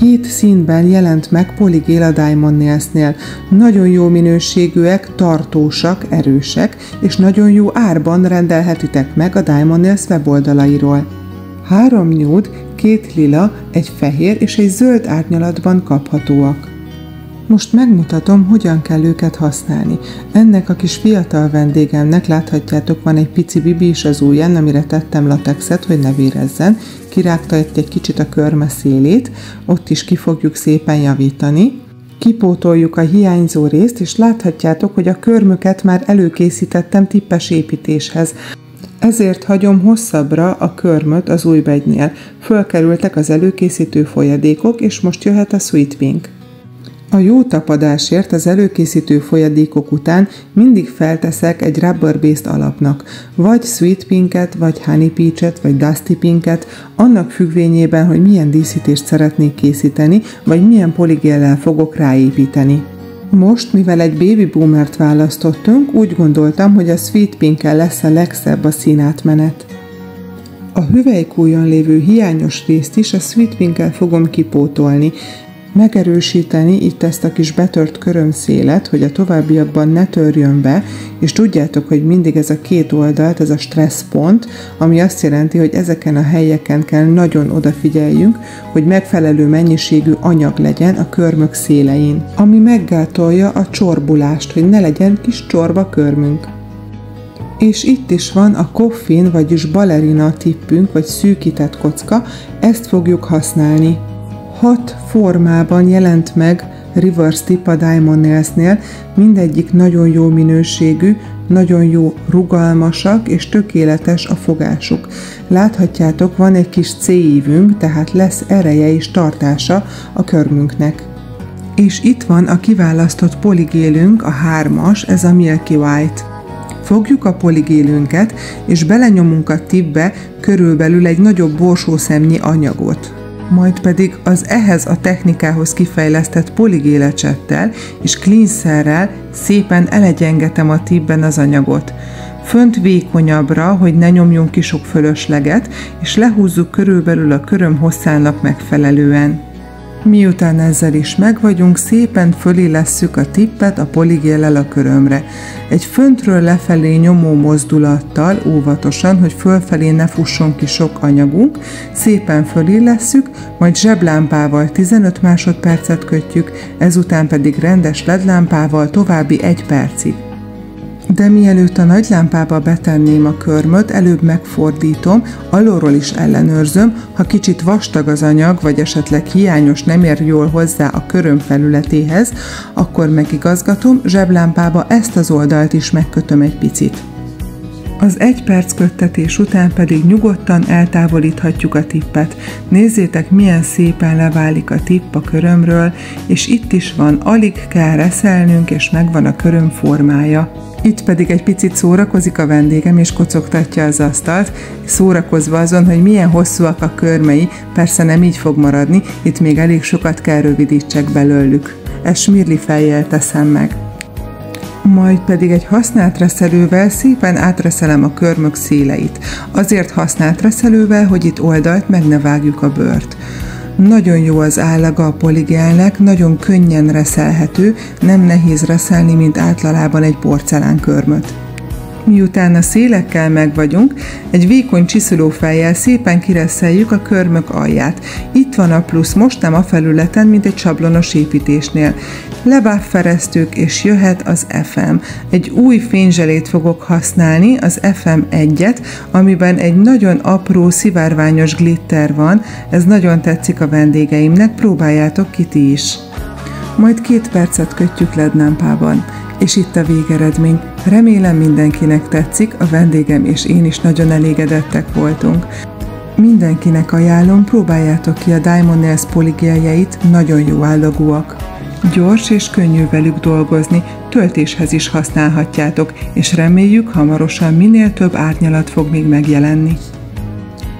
2 színben jelent meg Polygel a Diamond Nails-nél. Nagyon jó minőségűek, tartósak, erősek, és nagyon jó árban rendelhetitek meg a Diamond Nails weboldalairól. 3 nude, 2 lila, egy fehér és egy zöld árnyalatban kaphatóak. Most megmutatom, hogyan kell őket használni. Ennek a kis fiatal vendégemnek, láthatjátok, van egy pici bibi is az ujján, amire tettem latexet, hogy ne vérezzen. Kirágta egy kicsit a körme szélét, ott is ki fogjuk szépen javítani. Kipótoljuk a hiányzó részt, és láthatjátok, hogy a körmöket már előkészítettem tippes építéshez. Ezért hagyom hosszabbra a körmöt az ujjbegynél. Fölkerültek az előkészítő folyadékok, és most jöhet a Sweet Pink. A jó tapadásért az előkészítő folyadékok után mindig felteszek egy rubber-based alapnak, vagy Sweet Pinket, vagy Honey Peach-et, vagy Dusty Pinket, annak függvényében, hogy milyen díszítést szeretnék készíteni, vagy milyen polygellel fogok ráépíteni. Most, mivel egy baby boomert választottunk, úgy gondoltam, hogy a Sweet Pinkkel lesz a legszebb a színátmenet. A hüvelykújon lévő hiányos részt is a Sweet Pinkkel fogom kipótolni, megerősíteni itt ezt a kis betört körömszélet, hogy a továbbiakban ne törjön be, és tudjátok, hogy mindig ez a 2 oldalt, ez a stressz pont, ami azt jelenti, hogy ezeken a helyeken kell nagyon odafigyeljünk, hogy megfelelő mennyiségű anyag legyen a körmök szélein, ami meggátolja a csorbulást, hogy ne legyen kis csorba körmünk. És itt is van a coffin, vagyis ballerina tippünk, vagy szűkített kocka, ezt fogjuk használni. 6 formában jelent meg reverse tip a Diamond Nails-nél, mindegyik nagyon jó minőségű, nagyon jó, rugalmasak és tökéletes a fogásuk. Láthatjátok, van egy kis C-ívünk, tehát lesz ereje és tartása a körmünknek. És itt van a kiválasztott polygélünk, a 3-as, ez a Milky White. Fogjuk a polygélünket, és belenyomunk a tipbe körülbelül egy nagyobb borsószemnyi anyagot. Majd pedig az ehhez a technikához kifejlesztett polygélecsettel és cleanserrel szépen elegyengetem a tipben az anyagot. Fönt vékonyabbra, hogy ne nyomjunk ki sok fölösleget, és lehúzzuk körülbelül a köröm hosszának megfelelően. Miután ezzel is megvagyunk, szépen fölillesszük a tippet a polygéllel a körömre. Egy föntről lefelé nyomó mozdulattal, óvatosan, hogy fölfelé ne fusson ki sok anyagunk, szépen fölillesszük, majd zseblámpával 15 másodpercet kötjük, ezután pedig rendes LED-lámpával további 1 percig. De mielőtt a nagy lámpába betenném a körmöt, előbb megfordítom, alulról is ellenőrzöm, ha kicsit vastag az anyag, vagy esetleg hiányos, nem ér jól hozzá a köröm felületéhez, akkor megigazgatom, zseblámpába ezt az oldalt is megkötöm egy picit. Az 1 perc köttetés után pedig nyugodtan eltávolíthatjuk a tippet. Nézzétek, milyen szépen leválik a tipp a körömről, és itt is van, alig kell reszelnünk, és megvan a köröm formája. Itt pedig egy picit szórakozik a vendégem, és kocogtatja az asztalt, szórakozva azon, hogy milyen hosszúak a körmei, persze nem így fog maradni, itt még elég sokat kell rövidítsek belőlük. Ezt smirli fejjel teszem meg. Majd pedig egy használt reszelővel szépen átreszelem a körmök széleit. Azért használt reszelővel, hogy itt oldalt meg ne vágjuk a bőrt. Nagyon jó az állaga a polygelnek, nagyon könnyen reszelhető, nem nehéz reszelni, mint általában egy porcelánkörmöt. Miután a szélekkel megvagyunk, egy vékony csiszolófejjel szépen kireszeljük a körmök alját. Itt van a plusz, most nem a felületen, mint egy sablonos építésnél. Lebábferesztők, és jöhet az FM. Egy új fényzselét fogok használni, az FM1-et, amiben egy nagyon apró, szivárványos glitter van, ez nagyon tetszik a vendégeimnek, próbáljátok ki ti is. Majd 2 percet kötjük LED-lámpában. És itt a végeredmény. Remélem mindenkinek tetszik, a vendégem és én is nagyon elégedettek voltunk. Mindenkinek ajánlom, próbáljátok ki a Diamond Nails polygeljeit, nagyon jó állagúak. Gyors és könnyű velük dolgozni, töltéshez is használhatjátok, és reméljük, hamarosan minél több árnyalat fog még megjelenni.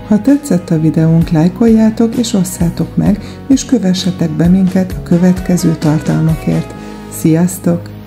Ha tetszett a videónk, lájkoljátok és osszátok meg, és kövessetek be minket a következő tartalmakért. Sziasztok!